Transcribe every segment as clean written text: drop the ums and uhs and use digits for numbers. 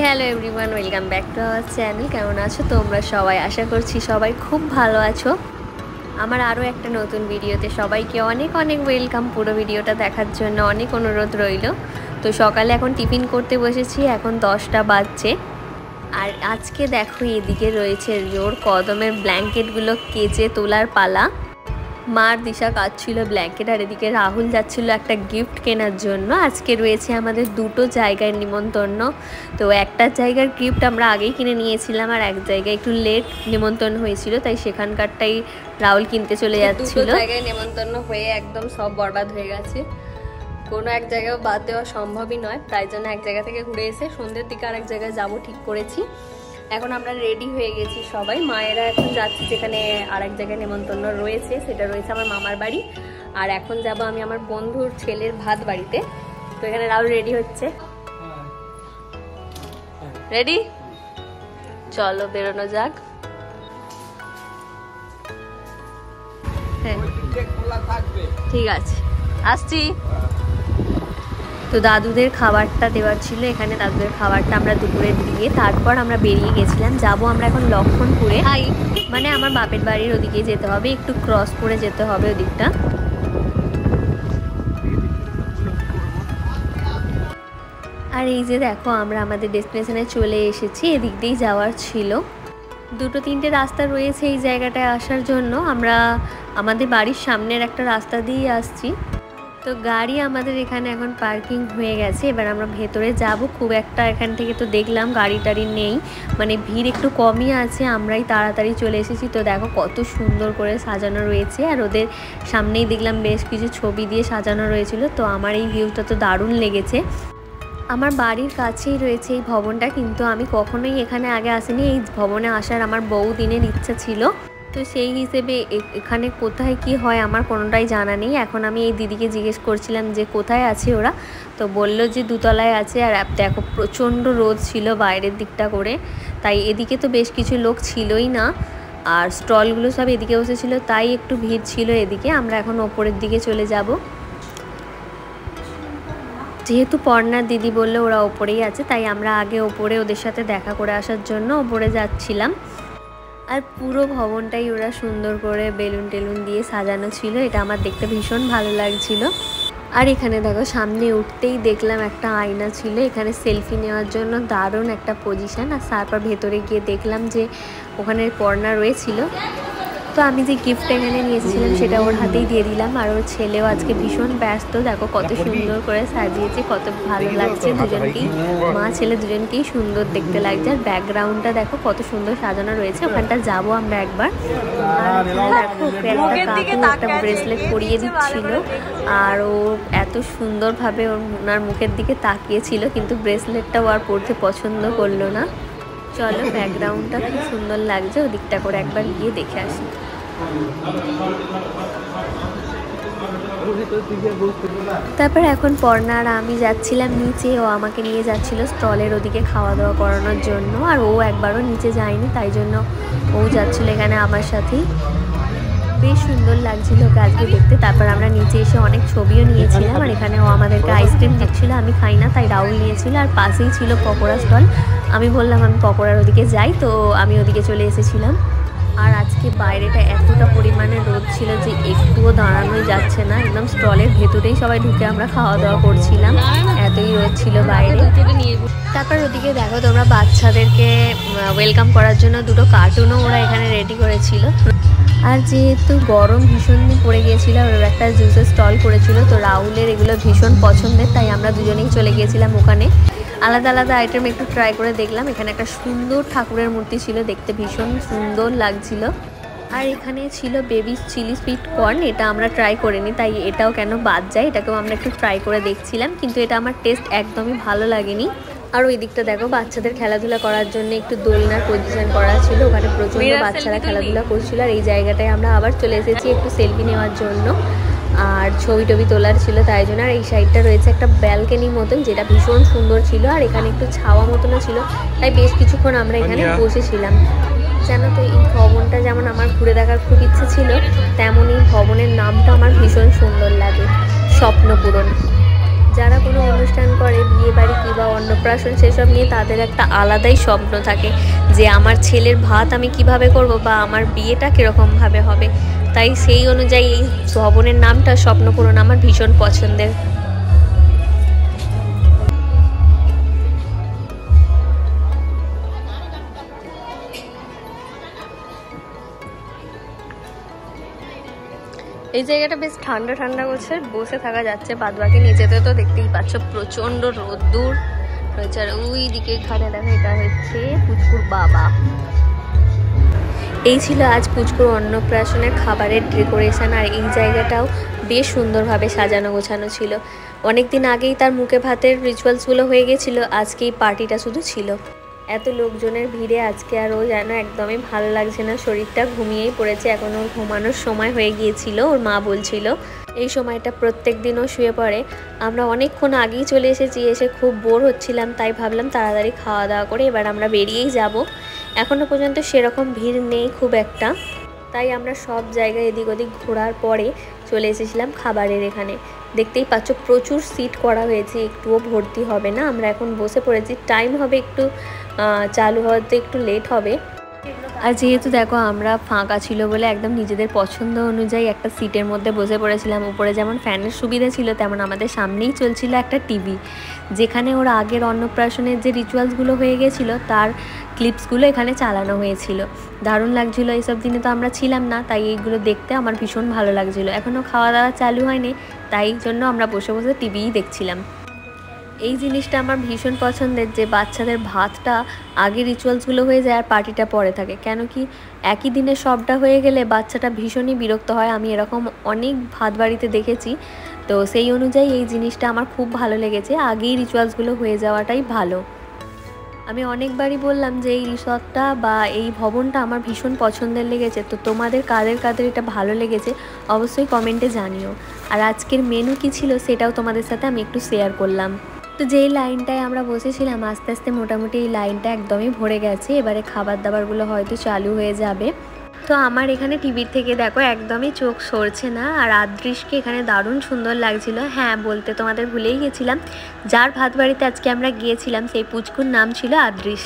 Hello everyone, welcome back to our channel. কেমন আছো তোমরা সবাই? আশা করছি সবাই খুব ভালো আছো। আমার আরও একটা নতুন ভিডিওতে সবাইকে অনেক অনেক ওয়েলকাম। পুরো ভিডিওটা দেখার জন্য অনেক অনুরোধ রইল। তো সকালে এখন টিফিন করতে বসেছি, এখন 10টা বাজছে। আর আজকে দেখো এদিকে রয়েছে জোর কদমের ব্ল্যাঙ্কেটগুলো কেচে তোলার পালা। মার দিশা কাচ্ছিল ব্ল্যাঙ্কেট, আর এদিকে রাহুল যাচ্ছিল একটা গিফট কেনার জন্য। আজকে রয়েছে আমাদের দুটো জায়গায় নিমন্ত্রণ। তো একটা জায়গার গিফট আমরা আগেই কিনে নিয়েছিলাম, আর এক জায়গায় একটু লেট নিমন্ত্রণ হয়েছিল, তাই সেখানকারটাই রাহুল কিনতে চলে যাচ্ছিল। দুটো জায়গায় নিমন্ত্রণ হয়ে একদম সব বরবাদ হয়ে গেছে, কোনো এক জায়গায় বাদ দেওয়া সম্ভবই নয়। তাই জন্য এক জায়গা থেকে ঘুরে এসে সন্ধ্যের দিকে আরেক জায়গায় যাবো ঠিক করেছি। এখন আমরা রেডি হয়ে গেছি সবাই। মায়েরা এখন যাচ্ছে যেখানে আরেক জায়গায় নিমন্ত্রণ রয়েছে, সেটা রয়েছে আমার মামার বাড়ি। আর এখন যাব আমি আমার বন্ধুর ছেলের ভাত বাড়িতে। তো এখানে রাহুল রেডি হচ্ছে। রেডি? চলো বেরোনো যাক। হ্যাঁ ঠিক আছে, আসছি। তো দাদুদের খাবারটা দেওয়ার ছিল, এখানে দাদুদের খাবারটা আমরা দুপুরে দিয়ে তারপর আমরা বেরিয়ে গেছিলাম। যাব আমরা এখন লক্ষণপুরে, মানে আমার বাপের বাড়ির ওদিকে যেতে হবে, একটু ক্রস করে যেতে হবে ওদিকটা। আর এই যে দেখো আমরা আমাদের ডেস্টিনেশনে চলে এসেছি। এদিক দিয়েই যাওয়ার ছিল, দুটো তিনটে রাস্তা রয়েছে এই জায়গাটায় আসার জন্য। আমরা আমাদের বাড়ির সামনের একটা রাস্তা দিয়ে আসছি। তো গাড়ি আমাদের এখানে এখন পার্কিং হয়ে গেছে, এবার আমরা ভেতরে যাব। খুব একটা এখান থেকে তো দেখলাম গাড়ি টাড়ি নেই, মানে ভিড় একটু কমই আছে, আমরাই তাড়াতাড়ি চলে এসেছি। তো দেখো কত সুন্দর করে সাজানো রয়েছে, আর ওদের সামনেই দেখলাম বেশ কিছু ছবি দিয়ে সাজানো রয়েছিল। তো আমার এই ভিউটা তো দারুণ লেগেছে। আমার বাড়ির কাছেই রয়েছে এই ভবনটা, কিন্তু আমি কখনোই এখানে আগে আসিনি। এই ভবনে আসার আমার বহুদিনের ইচ্ছা ছিল। তো সেই হিসেবে এখানে কোথায় কি হয় আমার কোনোটাই জানা নেই। এখন আমি এই দিদিকে জিজ্ঞেস করছিলাম যে কোথায় আছে ওরা, তো বলল যে দুতলায় আছে। আর দেখো প্রচণ্ড রোদ ছিল বাইরের দিকটা করে, তাই এদিকে তো বেশ কিছু লোক ছিলই না, আর স্টলগুলো সব এদিকে বসেছিল, তাই একটু ভিড় ছিল এদিকে। আমরা এখন ওপরের দিকে চলে যাব, যেহেতু পর্ণার দিদি বললো ওরা ওপরেই আছে, তাই আমরা আগে ওপরে ওদের সাথে দেখা করে আসার জন্য ওপরে যাচ্ছিলাম। আর পুরো ভবনটাই ওরা সুন্দর করে বেলুন টেলুন দিয়ে সাজানো ছিল, এটা আমার দেখতে ভীষণ ভালো লাগছিল। আর এখানে দেখো সামনে উঠতেই দেখলাম একটা আয়না ছিল, এখানে সেলফি নেওয়ার জন্য দারুণ একটা পজিশন। আর তারপর ভেতরে গিয়ে দেখলাম যে ওখানে পর্ণা রয়েছিল। তো আমি যে গিফটটা এখানে নিয়েছিলাম সেটা ওর হাতেই দিয়ে দিলাম। আর ওর ছেলেও আজকে ভীষণ ব্যস্ত, দেখো কত সুন্দর করে সাজিয়েছে, কত ভালো লাগছে দুজনকেই, মা ছেলে দুজনকেই সুন্দর দেখতে লাগছে। আর ব্যাকগ্রাউন্ডটা দেখো কত সুন্দর সাজানো রয়েছে, ওখানটা যাবো আমরা একবার। আর দেখো একটা কাকু একটা ব্রেসলেট পরিয়ে দিচ্ছিল, আর ও এত সুন্দরভাবে ওনার মুখের দিকে তাকিয়েছিল, কিন্তু ব্রেসলেটটাও আর পরতে পছন্দ করলো না। চলো ব্যাকগ্রাউন্ডটা খুব সুন্দর লাগছে, ওদিকটা করে একবার গিয়ে দেখে আসি। তারপর এখন পর্ণা আর আমি যাচ্ছিলাম নিচে, ও আমাকে নিয়ে যাচ্ছিল স্টলের ওদিকে খাওয়া দাওয়া করানোর জন্য। আর ও একবারও নিচে যায়নি, তাই জন্য ও যাচ্ছিল এখানে আমার সাথেই। বেশ সুন্দর লাগছিল ওকে আজকে দেখতে। তারপর আমরা নিচে এসে অনেক ছবিও নিয়েছিলাম, আর এখানে ও আমাদেরকে আইসক্রিম দিচ্ছিল, আমি খাই না তাই রাহুল নিয়েছিল। আর পাশেই ছিল পকোড়া স্টল, আমি বললাম আমি পকোড়ার ওদিকে যাই, তো আমি ওদিকে চলে এসেছিলাম। আর আজকে বাইরেটা এতটা পরিমাণে রোদ ছিল যে একটুও দাঁড়ানোই যাচ্ছে না, একদম স্টলের ভেতরেই সবাই ঢুকে আমরা খাওয়া দাওয়া করছিলাম, এতই রোদ ছিল বাইরে। তারপর ওদিকে দেখো তোমরা বাচ্চাদেরকে ওয়েলকাম করার জন্য দুটো কার্টুনও ওরা এখানে রেডি করেছিল। আর যেহেতু গরম ভীষণ পড়ে গিয়েছিল, ওর একটা জুসের স্টল করেছিল, তো রাহুলের এগুলো ভীষণ পছন্দের, তাই আমরা দুজনেই চলে গিয়েছিলাম ওখানে। আলাদা আলাদা আইটেম একটু ট্রাই করে দেখলাম। এখানে একটা সুন্দর ঠাকুরের মূর্তি ছিল, দেখতে ভীষণ সুন্দর লাগছিল। আর এখানে ছিল বেবি চিলি সুইট কর্ন, এটা আমরা ট্রাই করিনি, তাই এটাও কেন বাদ যায়, এটাকেও আমরা একটু ট্রাই করে দেখছিলাম, কিন্তু এটা আমার টেস্ট একদমই ভালো লাগেনি। আর ওই দিকটা দেখো বাচ্চাদের খেলাধুলা করার জন্য একটু দোলনার পজিশন করা ছিল, ওখানে প্রচণ্ড বাচ্চারা খেলাধুলা করছিল। আর এই জায়গাটায় আমরা আবার চলে এসেছি একটু সেলফি নেওয়ার জন্য, আর ছবি টবি তোলার ছিল তাই জন্য। আর এই সাইডটা রয়েছে একটা ব্যালকনি মতন, যেটা ভীষণ সুন্দর ছিল, আর এখানে একটু ছাওয়া মতনও ছিল, তাই বেশ কিছুক্ষণ আমরা এখানে বসেছিলাম। জানো তো এই ভবনটা যেমন আমার ঘুরে দেখার খুব ইচ্ছে ছিল, তেমন এই ভবনের নামটা আমার ভীষণ সুন্দর লাগে, স্বপ্নপূরণ। যারা কোনো অনুষ্ঠান করে, বিয়ে বাড়ি কিংবা অন্নপ্রাশন, সেসব নিয়ে তাদের একটা আলাদাই স্বপ্ন থাকে যে আমার ছেলের ভাত আমি কিভাবে করব বা আমার বিয়েটা কীরকমভাবে হবে। তাই সেই অনুযায়ী এই ভবনের নামটা স্বপ্নপূরণ আমার ভীষণ পছন্দের। এই জায়গাটা বেশ ঠান্ডা ঠান্ডা করছে, বসে থাকা যাচ্ছে। বাদবাকি নিচেতে তো দেখতেই পাচ্ছ প্রচন্ড রোদ্দুর রয়েছে। আর ওই দিকে এখানে দেখো, এটা হচ্ছে পুচকুর বাবা। এই ছিল আজ পুচকুর অন্নপ্রাশনের খাবারের ডেকোরেশন। আর এই জায়গাটাও বেশ সুন্দরভাবে সাজানো গোছানো ছিল। অনেক দিন আগেই তার মুখে ভাতের রিচুয়ালসগুলো হয়ে গেছিলো, আজকে এই পার্টিটা শুধু ছিল। এত লোকজনের ভিড়ে আজকে আর ও যেন একদমই ভালো লাগছে না, শরীরটা ঘুমিয়েই পড়েছে। এখন ওর ঘুমানোর সময় হয়ে গিয়েছিল, ওর মা বলছিল এই সময়টা প্রত্যেক দিনও শুয়ে পড়ে। আমরা অনেকক্ষণ আগেই চলে এসেছি, এসে খুব বোর হচ্ছিলাম, তাই ভাবলাম তাড়াতাড়ি খাওয়া দাওয়া করে এবার আমরা বেরিয়েই যাব। এখনও পর্যন্ত সেরকম ভিড় নেই খুব একটা, তাই আমরা সব জায়গায় এদিক ওদিক ঘোরার পরে চলে এসেছিলাম খাবারের এখানে। দেখতেই পাচ্ছ প্রচুর সিট করা হয়েছে, একটুও ভর্তি হবে না। আমরা এখন বসে পড়েছি, টাইম হবে একটু চালু হতে একটু লেট হবে। আর যেহেতু দেখো আমরা ফাঁকা ছিল বলে একদম নিজেদের পছন্দ অনুযায়ী একটা সিটের মধ্যে বসে পড়েছিলাম। উপরে যেমন ফ্যানের সুবিধা ছিল, তেমন আমাদের সামনেই চলছিল একটা টিভি, যেখানে ওর আগের অন্নপ্রাশনের যে রিচুয়ালসগুলো হয়ে গেছিলো তার ক্লিপসগুলো এখানে চালানো হয়েছিল। দারুণ লাগছিলো। এইসব দিনে তো আমরা ছিলাম না, তাই এইগুলো দেখতে আমার ভীষণ ভালো লাগছিলো। এখনও খাওয়া দাওয়া চালু হয়নি, তাই জন্য আমরা বসে বসে টিভিই দেখছিলাম। এই জিনিসটা আমার ভীষণ পছন্দের যে বাচ্চাদের ভাতটা আগে রিচুয়ালসগুলো হয়ে যায় আর পার্টিটা পরে থাকে। কেন কি একই দিনে সবটা হয়ে গেলে বাচ্চাটা ভীষণই বিরক্ত হয়। আমি এরকম অনেক ভাত বাড়িতে দেখেছি, তো সেই অনুযায়ী এই জিনিসটা আমার খুব ভালো লেগেছে। আগেই রিচুয়ালসগুলো হয়ে যাওয়াটাই ভালো। আমি অনেকবারই বললাম যে এই রিসর্টটা বা এই ভবনটা আমার ভীষণ পছন্দের লেগেছে। তো তোমাদের কাদের কাদের এটা ভালো লেগেছে অবশ্যই কমেন্টে জানিও। আর আজকের মেনু কী ছিল সেটাও তোমাদের সাথে আমি একটু শেয়ার করলাম। তো যেই লাইনটায় আমরা বসেছিলাম আস্তে আস্তে মোটামুটি এই লাইনটা একদমই ভরে গেছে। এবারে খাবার দাবারগুলো হয়তো চালু হয়ে যাবে। তো আমার এখানে টিভির থেকে দেখো একদমই চোখ সরছে না। আর আদৃশকে এখানে দারুণ সুন্দর লাগছিল। হ্যাঁ, বলতে তোমাদের ভুলেই গেছিলাম, যার ভাত বাড়িতে আজকে আমরা গিয়েছিলাম সেই পুচকুর নাম ছিল আদৃশ।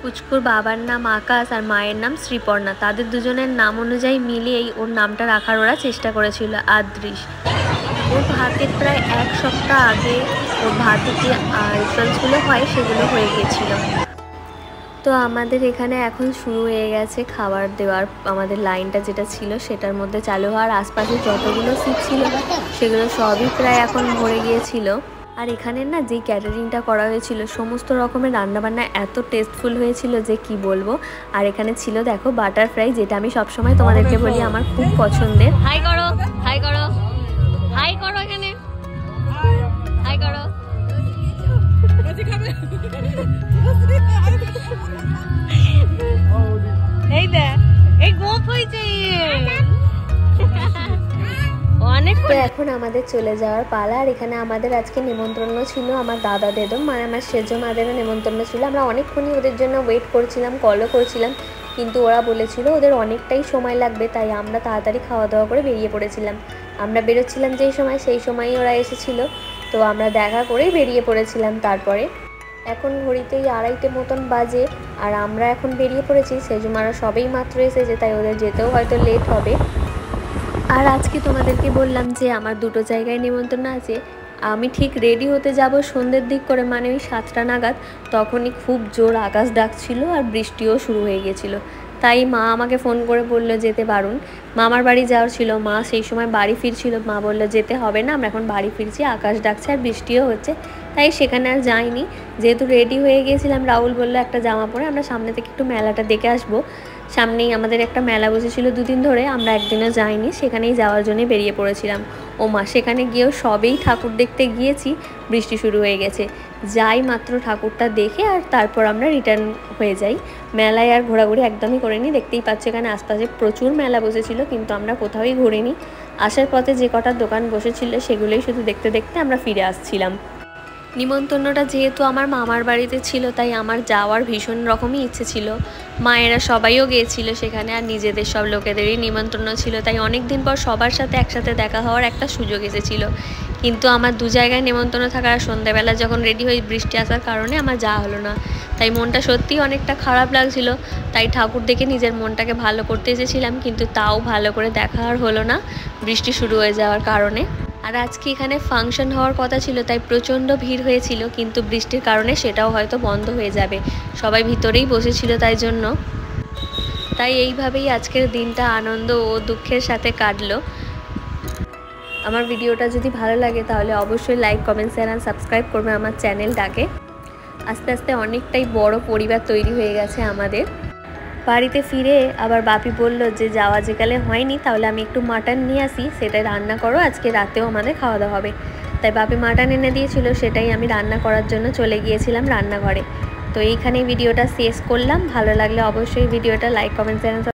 পুচকুর বাবার নাম আকাশ আর মায়ের নাম শ্রীপর্ণা। তাদের দুজনের নাম অনুযায়ী মিলিয়েই ওর নামটা রাখার ওরা চেষ্টা করেছিল আদৃশ। ওর ভাতের প্রায় এক সপ্তাহ আগে ওর ভাতের যে রিচুয়ালসগুলো হয় সেগুলো হয়ে গিয়েছিল। তো আমাদের এখানে এখন শুরু হয়ে গেছে খাবার দেওয়ার। আমাদের লাইনটা যেটা ছিল সেটার মধ্যে চালু হওয়ার, আশপাশে যতগুলো সিট ছিল সেগুলো সবই প্রায় এখন ভরে গিয়েছিল। আর এখানে না যেই ক্যাটারিংটা করা হয়েছিল সমস্ত রকমের রান্নাবান্না এত টেস্টফুল হয়েছিল যে কি বলবো। আর এখানে ছিল দেখো বাটারফ্রাই, যেটা আমি সবসময় তোমাদেরকে বলি আমার খুব পছন্দের। হাই করো, হাই করো, হাই করো, এখানে হাই করো। এই দেখ, এই গোপ হইছে অনেক। তো এখন আমাদের চলে যাওয়ার পালা। আর এখানে আমাদের আজকে নেমন্ত্রণ ছিল আমার দাদা দেদম, মানে আমার সেজো মাদেরও নেমন্ত্রণ ছিল। আমরা অনেকক্ষণই ওদের জন্য ওয়েট করছিলাম, কলও করছিলাম, কিন্তু ওরা বলেছিল ওদের অনেকটাই সময় লাগবে, তাই আমরা তাড়াতাড়ি খাওয়া দাওয়া করে বেরিয়ে পড়েছিলাম। আমরা বেরোচ্ছিলাম যেই সময় সেই সময়ই ওরা এসেছিলো, তো আমরা দেখা করেই বেরিয়ে পড়েছিলাম। তারপরে এখন ঘড়িতেই 2:30 মতন বাজে আর আমরা এখন বেরিয়ে পড়েছি। সেজুমারা সবেই মাত্র এসেছে, তাই ওদের যেতেও হয়তো লেট হবে। আর আজকে তোমাদেরকে বললাম যে আমার দুটো জায়গায় নিমন্ত্রণ আছে। আমি ঠিক রেডি হতে যাব সন্ধ্যের দিক করে, মানে ওই 7টা নাগাদ, তখনই খুব জোর আকাশ ডাকছিল আর বৃষ্টিও শুরু হয়ে গেছিলো। তাই মা আমাকে ফোন করে বললো যেতে পারুন, মামার বাড়ি যাওয়ার ছিল। মা সেই সময় বাড়ি ফিরছিল, মা বললো যেতে হবে না, আমরা এখন বাড়ি ফিরছি, আকাশ ডাকছে আর বৃষ্টিও হচ্ছে। তাই সেখানে আর যাইনি। যেহেতু রেডি হয়ে গিয়েছিলাম, রাহুল বললো একটা জামা পরে আমরা সামনে থেকে একটু মেলাটা দেখে আসবো। সামনেই আমাদের একটা মেলা বসেছিল 2 দিন ধরে, আমরা একদিনও যাইনি, সেখানেই যাওয়ার জন্য বেরিয়ে পড়েছিলাম। ও মা, সেখানে গিয়েও সবেই ঠাকুর দেখতে গিয়েছি, বৃষ্টি শুরু হয়ে গেছে। যাই মাত্র ঠাকুরটা দেখে আর তারপর আমরা রিটার্ন হয়ে যাই। মেলায় আর ঘোরাঘুরি একদমই করিনি। দেখতেই পাচ্ছ এখানে আশপাশে প্রচুর মেলা বসেছিল, কিন্তু আমরা কোথাওই ঘুরিনি। আসার পথে যে কটা দোকান বসেছিল সেগুলোই শুধু দেখতে দেখতে আমরা ফিরে আসছিলাম। নিমন্ত্রণটা যেহেতু আমার মামার বাড়িতে ছিল তাই আমার যাওয়ার ভীষণ রকমই ইচ্ছে ছিল। মায়েরা সবাইও গিয়েছিল সেখানে, আর নিজেদের সব লোকেদেরই নিমন্ত্রণ ছিল, তাই অনেক দিন পর সবার সাথে একসাথে দেখা হওয়ার একটা সুযোগ এসেছিল। কিন্তু আমার দু জায়গায় নিমন্ত্রণ থাকার সন্ধ্যাবেলা যখন রেডি হয়ে বৃষ্টি আসার কারণে আমার যাওয়া হলো না, তাই মনটা সত্যিই অনেকটা খারাপ লাগছিল। তাই ঠাকুর দেখে নিজের মনটাকে ভালো করতে এসেছিলাম, কিন্তু তাও ভালো করে দেখা আর হলো না বৃষ্টি শুরু হয়ে যাওয়ার কারণে। আর আজকে এখানে ফাংশন হওয়ার কথা ছিল, তাই প্রচণ্ড ভিড় হয়েছিল, কিন্তু বৃষ্টির কারণে সেটাও হয়তো বন্ধ হয়ে যাবে, সবাই ভিতরেই বসেছিল তাই এইভাবেই আজকের দিনটা আনন্দ ও দুঃখের সাথে কাটলো। আমার ভিডিওটা যদি ভালো লাগে তাহলে অবশ্যই লাইক, কমেন্ট, শেয়ার আর সাবস্ক্রাইব করবে আমার চ্যানেলটাকে। আস্তে আস্তে অনেকটাই বড় পরিবার তৈরি হয়ে গেছে আমাদের। বাড়িতে ফিরে আবার বাপি বলল যে যাওয়া যেকালে হয়নি, তাহলে আমি একটু মাটন নিয়ে আসি, সেটাই রান্না করো, আজকে রাতেও আমাদের খাওয়া দাওয়া হবে। তাই বাপি মাটন এনে দিয়েছিল, সেটাই আমি রান্না করার জন্য চলে গিয়েছিলাম রান্নাঘরে। তো এইখানেই ভিডিওটা শেষ করলাম। ভালো লাগলে অবশ্যই ভিডিওটা লাইক, কমেন্ট, শেয়ার